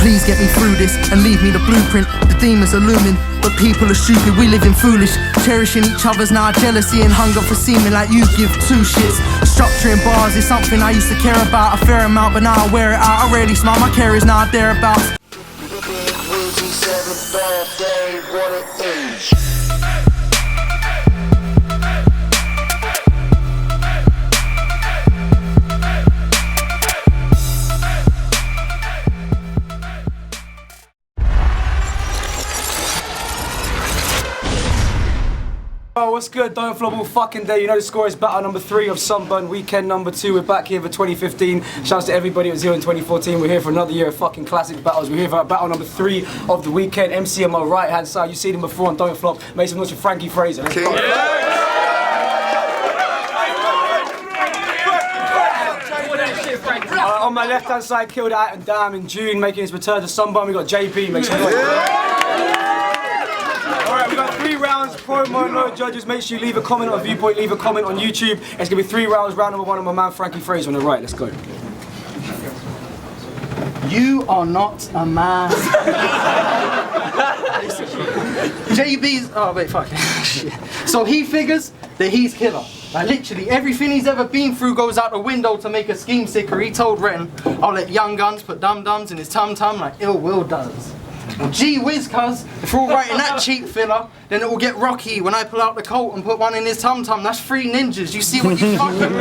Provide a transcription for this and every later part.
Please get me through this and leave me the blueprint. The demons are looming, but people are stupid, we living foolish. Cherishing each other's now jealousy and hunger for seeming like you give two shits. Structuring bars is something I used to care about a fair amount, but now I wear it out. I rarely smile, my care is now thereabouts. Oh, what's good? Don't flop all fucking day. You know the score is battle number 3 of Sunburn Weekend number 2. We're back here for 2015. Shouts to everybody who was here in 2014. We're here for another year of fucking classic battles. We're here for battle number 3 of the weekend. MC on my right hand side. You've seen him before on Don't Flop. Make some noise for Frankie Fraser. Okay. On my left hand side, killed out and damn in June, making his return to Sunburn. We got JB. Make some noise. Alright, we got 3 rounds, promo, no judges. Make sure you leave a comment on Viewpoint, leave a comment on YouTube. It's gonna be 3 rounds. Round number 1 on my man Frankie Fraser on the right. Let's go. You are not a man. JB's. Oh wait, fuck. Shit. So he figures that he's killer. Like literally everything he's ever been through goes out the window to make a scheme sicker. He told Ren, I'll let young guns put dum-dums in his tum-tum like Ill Will does. Well, gee whiz, cuz, if we're all writing that cheap filler, then it will get rocky when I pull out the coat and put one in his tum-tum. That's 3 ninjas, you see what you fucking...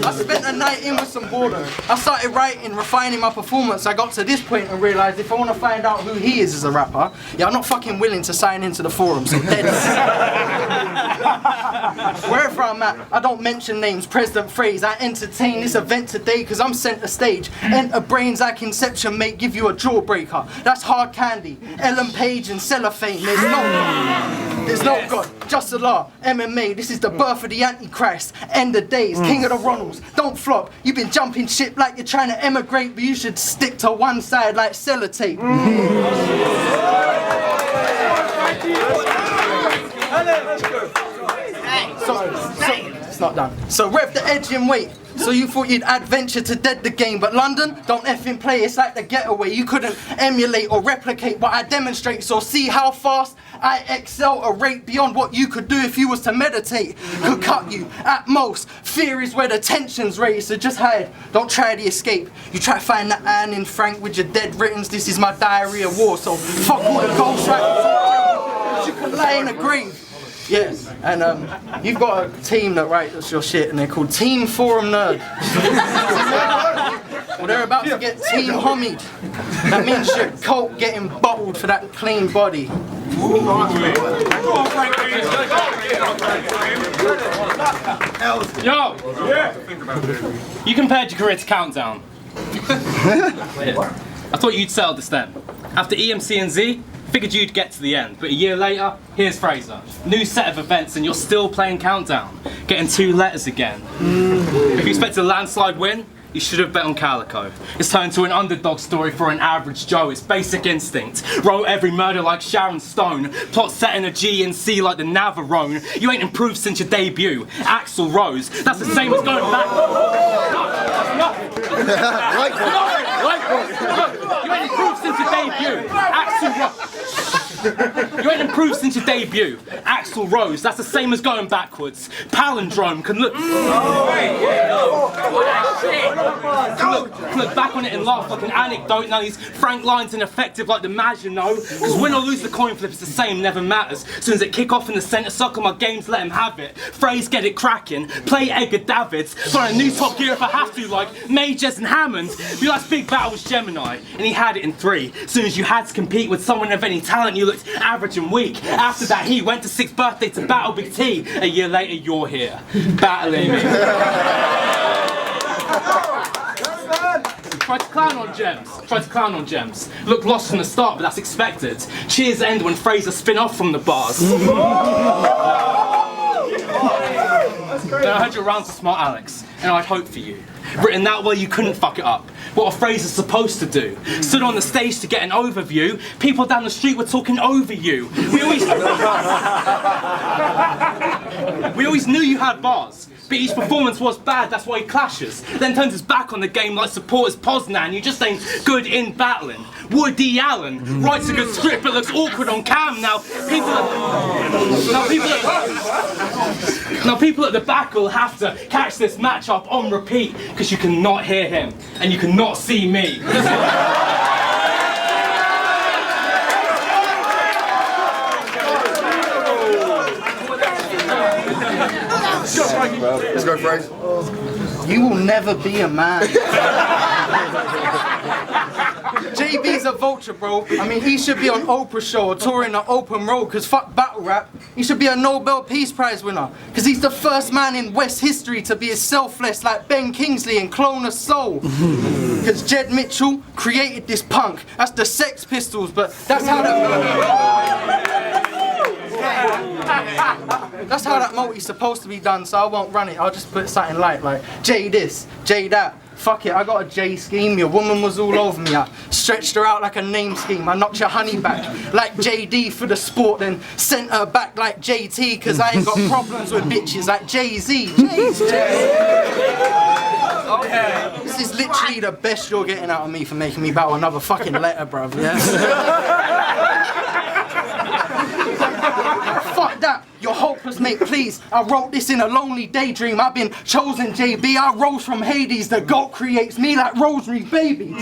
I spent a night in with some border. I started writing, refining my performance. I got to this point and realised if I want to find out who he is as a rapper, yeah, I'm not fucking willing to sign into the forum, so dead. Wherever I'm at, I don't mention names, President Phrase. I entertain this event today because I'm centre stage. Enter brains like Inception, mate, give you a jawbreaker. That's hard candy. Ellen Page and cellophane. There's no God, just Allah. MMA, this is the birth of the Antichrist. End of days, king of the Ronalds. Don't flop. You've been jumping ship like you're trying to emigrate, but you should stick to one side like sellotape. It's not done. So rev the edge and wait. So you thought you'd add venture to dead the game, but London, don't effing play, it's like the getaway. You couldn't emulate or replicate what I demonstrate, so see how fast I excel a rate beyond what you could do if you was to meditate. Could cut you, at most. Fear is where the tension's raised, so just hide. Don't try to escape. You try to find that Anne in Frank with your dead writtens, this is my diary of war, so fuck all the ghostwriters. You can lie in a grave. Yes, and you've got a team that writes your shit and they're called Team Forum Nerd. Well, they're about to get Team Hommied. That means your cult getting bottled for that clean body. Yo! You compared your career to Countdown. I thought you'd settled this then. After EMC and Z, figured you'd get to the end, but a year later, here's Fraser. New set of events and you're still playing Countdown. Getting 2 letters again. If you expected a landslide win, you should have bet on Calico. It's turned to an underdog story for an average Joe. It's basic instinct. Wrote every murder like Sharon Stone. Plot set in a GNC like the Navarone. You ain't improved since your debut. Axl Rose. That's the same as going back. You ain't improved since your debut. Axl Rose. You ain't improved since your debut. Axl Rose. That's the same as going backwards. Palindrome can look. Look back on it and laugh like an anecdote. Now these frank lines ineffective like the Maginot. Because win or lose the coin flip, it's the same, never matters. As soon as it kick off in the centre circle, my games let him have it. Phrase get it cracking. Play Edgar Davids. Find a new top gear if I have to, like Majors and Hammonds. Your last big battle was Gemini, and he had it in 3. As soon as you had to compete with someone of any talent, you looked average and weak. After that, he went to 6th birthday to battle Big T. A year later, you're here, battling me. Tried to clown on Gems. Looked lost from the start, but that's expected. Cheers end when Fraser spin off from the bars. Then I heard your rounds to Smart Alex, and I'd hope for you. Written that way you couldn't fuck it up. What a Fraser's supposed to do. Stood on the stage to get an overview. People down the street were talking over you. We always knew you had bars. but each performance was bad, that's why he clashes. Then turns his back on the game like supporters Poznan, you just ain't good in battling. Woody Allen writes a good script but looks awkward on cam. Now people at the back will have to catch this match up on repeat because you cannot hear him and you cannot see me. Let's go, Fraze. You will never be a man. JB's a vulture, bro. I mean, he should be on Oprah show or touring the open road, because fuck battle rap. He should be a Nobel Peace Prize winner, because he's the first man in West history to be as selfless like Ben Kingsley and clone a soul. Because Jed Mitchell created this punk. That's the Sex Pistols, but that's how that's how that multi's supposed to be done, so I won't run it. I'll just put something like J this, J that. Fuck it, I got a J scheme. Your woman was all over me. I stretched her out like a name scheme. I knocked your honey back like JD for the sport, then sent her back like JT, cause I ain't got problems with bitches like Jay-Z. Okay. This is literally the best you're getting out of me for making me battle another fucking letter, bruv, yeah? Fuck that, you're hopeless, mate, please. I wrote this in a lonely daydream. I've been chosen, JB. I rose from Hades. The goat creates me like Rosemary's Baby.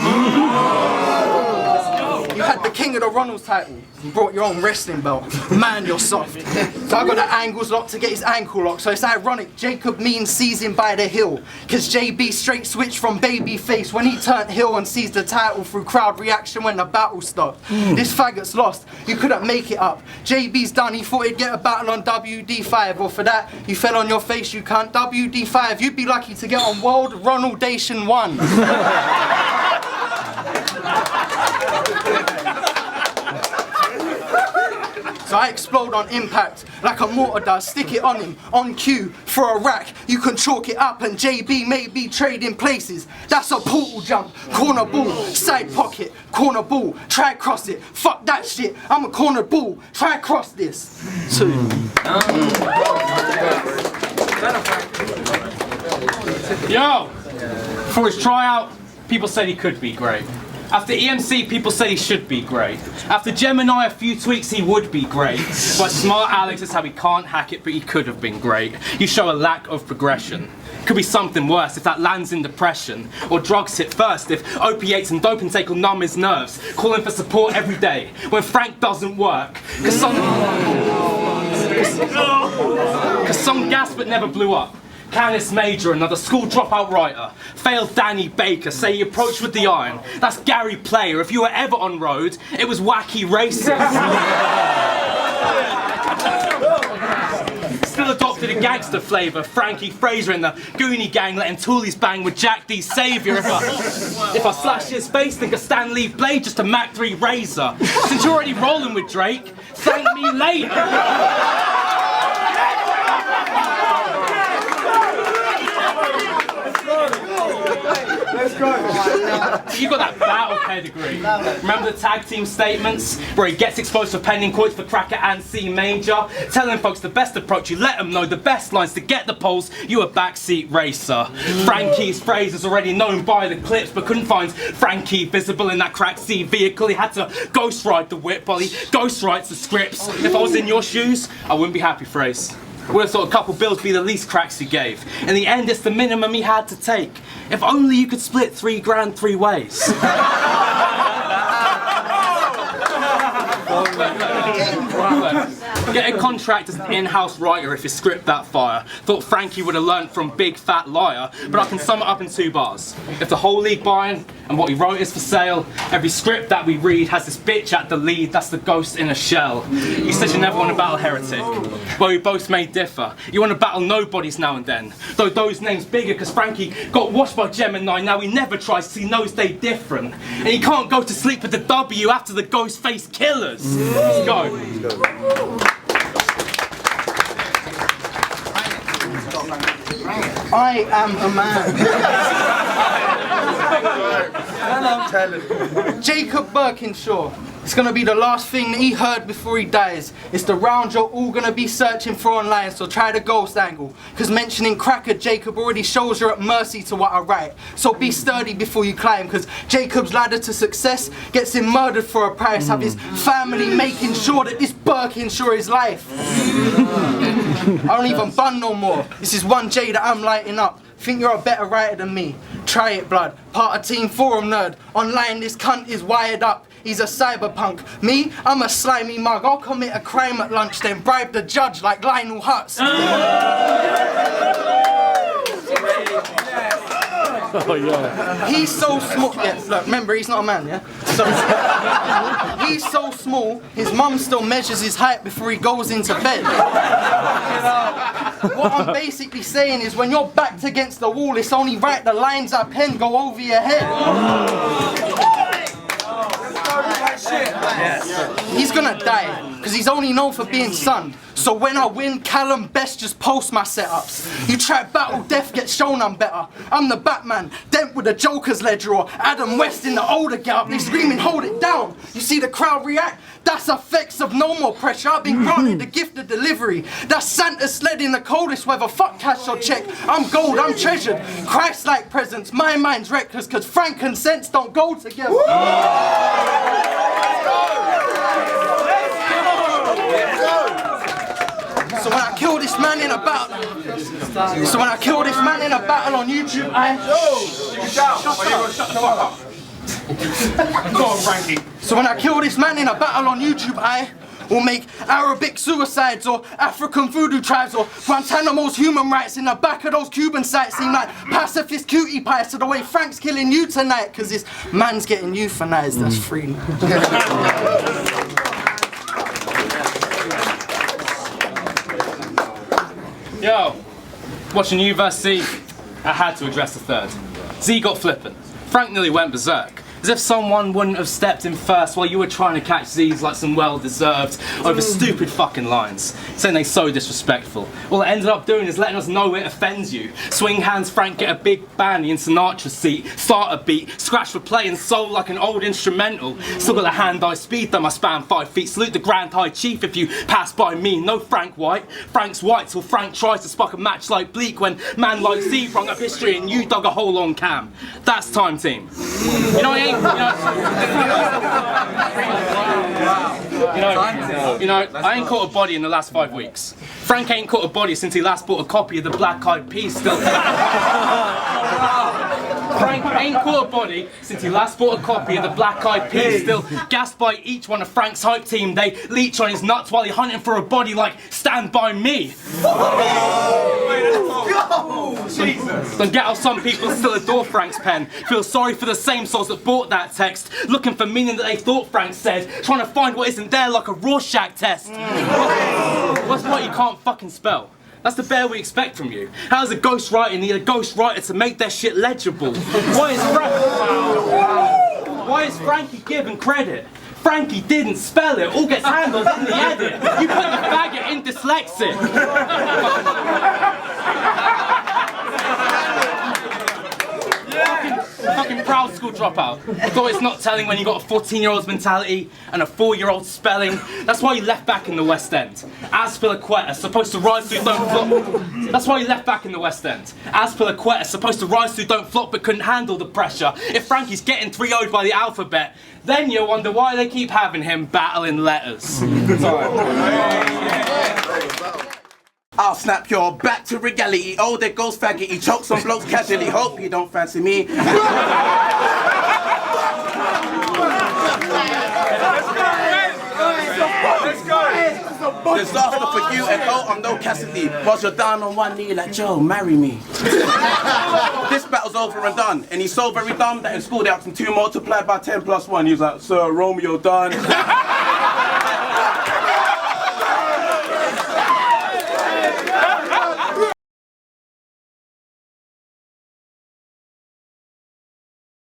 You had the King of the Ronalds title. You brought your own wrestling belt. Man, you're soft. So I got the angles locked to get his ankle locked. So it's ironic, Jacob Means sees him by the hill. Cause JB straight switched from baby face when he turned heel and seized the title through crowd reaction when the battle stopped. This faggot's lost. You couldn't make it up. JB's done. He thought he'd get a battle on WD5. Or for that, you fell on your face, you can't. WD5, you'd be lucky to get on World Ronaldation 1. So I explode on impact like a mortar does. Stick it on him, on cue, for a rack. You can chalk it up and JB may be trading places. That's a portal jump, corner ball, side pocket, corner ball. Try cross it, fuck that shit. I'm a corner ball, try cross this. Yo! For his tryout, people said he could be great. After EMC, people said he should be great. After Gemini, a few tweaks, he would be great. But smart Alex is how he can't hack it, but he could have been great. You show a lack of progression. Could be something worse if that lands in depression. Or drugs hit first if opiates and dope intake will numb his nerves. Calling for support every day when Frank doesn't work. Cause some gas but never blew up. Canis Major, another school dropout writer. Failed Danny Baker, say he approached with the iron. That's Gary Player. If you were ever on road, it was wacky racist. Still adopted a gangster flavour. Frankie Fraser in the Goonie gang letting Toolies bang with Jack D's saviour. If I slash his face, think a Stan Lee blade just a Mac 3 razor. Since you're already rolling with Drake, thank me later. You got that battle pedigree. Remember the tag team statements where he gets exposed for pending quotes for Cracker and C Major? Telling folks the best approach, you let them know the best lines to get the polls. You a backseat racer. Frankie's phrase is already known by the clips, but couldn't find Frankie visible in that cracked C vehicle. He had to ghost ride the whip while he ghost writes the scripts. If I was in your shoes, I wouldn't be happy, phrase. Would have thought a couple bills be the least cracks he gave. In the end, it's the minimum he had to take. If only you could split $3 grand 3 ways. Get a contract as an in-house writer if your script that fire. Thought Frankie would have learnt from Big Fat Liar, but I can sum it up in 2 bars. If the whole league buying and what he wrote is for sale, every script that we read has this bitch at the lead, that's the ghost in a shell. You said you never want to battle Heretic. Well, we both may differ. You want to battle nobodies now and then. Though those names bigger, because Frankie got washed by Gemini, now he never tries because he knows they different. And he can't go to sleep with the W after the ghost face killers. Let's go. I am a man. Jacob Birkinshaw. It's gonna be the last thing that he heard before he dies. It's the round you're all gonna be searching for online, so try the ghost angle. Cause mentioning cracker Jacob already shows you're at mercy to what I write. So be sturdy before you climb, cause Jacob's ladder to success gets him murdered for a price. Have his family making sure that this Birkinshaw is life. I don't even bun no more. This is one J that I'm lighting up. Think you're a better writer than me? Try it, blood. Part of Team Forum nerd. Online, this cunt is wired up. He's a cyberpunk. Me, I'm a slimy mug. I'll commit a crime at lunch, then bribe the judge like Lionel Hutz. Oh, yeah. He's so small. Yeah, look, remember, he's not a man, yeah? So, he's so small, his mum still measures his height before he goes into bed. What I'm basically saying is when you're backed against the wall, it's only right the lines I pen go over your head. He's gonna die, because he's only known for being sunned. So when I win, Callum Best just post my setups. You try battle death, get shown I'm better. I'm the Batman, Dent with the Joker's ledger, or Adam West in the older get-up. They screaming, hold it down. You see the crowd react? That's effects of no more pressure. I've been granted the gift of delivery. That's Santa's sled in the coldest weather. Fuck cash or check. I'm gold, I'm treasured. Christ-like presence, my mind's reckless, cause frankincense don't go together. So when I kill this man in a battle, on YouTube, So when I kill this man in a battle on YouTube, I will make Arabic suicides or African voodoo tribes or Guantanamo's human rights in the back of those Cuban sites seem like pacifist cutie pies to the way Frank's killing you tonight, cause this man's getting euthanized. That's free. Yo, watching you versus Z, I had to address the third. Z got flippant. Frank nearly went berserk. As if someone wouldn't have stepped in first while you were trying to catch Z's like some well-deserved over stupid fucking lines, saying they're so disrespectful. All it ended up doing is letting us know it offends you. Swing hands, Frank, get a big bandy in Sinatra's seat, start a beat, scratch for play and soul like an old instrumental. Still got the hand-eye speed, though I span 5 feet. Salute the Grand High Chief if you pass by me. No Frank White. Frank's white till Frank tries to spark a match like Bleak when man like Z rung up history and you dug a hole on Cam. That's time, team. You know, I ain't caught a body in the last 5 weeks. Frank ain't caught a body since he last bought a copy of the Black Eyed Peas still. Frank ain't caught a body since he last bought a copy of the Black Eyed Peas still gassed by each one of Frank's hype team. They leech on his nuts while he's hunting for a body like Stand By Me. Then get how some people still adore Frank's pen. Feel sorry for the same souls that bought that text, looking for meaning that they thought Frank said, trying to find what isn't there like a Rorschach test. What's what you can't fucking spell? That's the bear we expect from you. How does a ghostwriter need a ghostwriter to make their shit legible? Why is Frankie given credit? Frankie didn't spell it, all gets handled in the edit. You put the faggot in dyslexic. Fucking proud school dropout. Thought it's not telling when you got a 14-year-old's mentality and a 4-year-old spelling. That's why you left back in the West End. As Philoquetta, supposed to rise through don't flop. That's why you left back in the West End. As Philoquetta, supposed to rise through don't flop but couldn't handle the pressure. If Frankie's getting 3-0'd by the alphabet, then you wonder why they keep having him battling letters. I'll snap your back to reality. Oh, there goes faggot. He chokes on blokes casually. Hope you don't fancy me. Disaster for you and oh, I'm no Cassidy. Whilst you're down on one knee like, Joe, marry me. This battle's over and done. And he's so very dumb that in school they asked him 2 multiplied by 10 plus 1. He was like, Sir, Romeo done.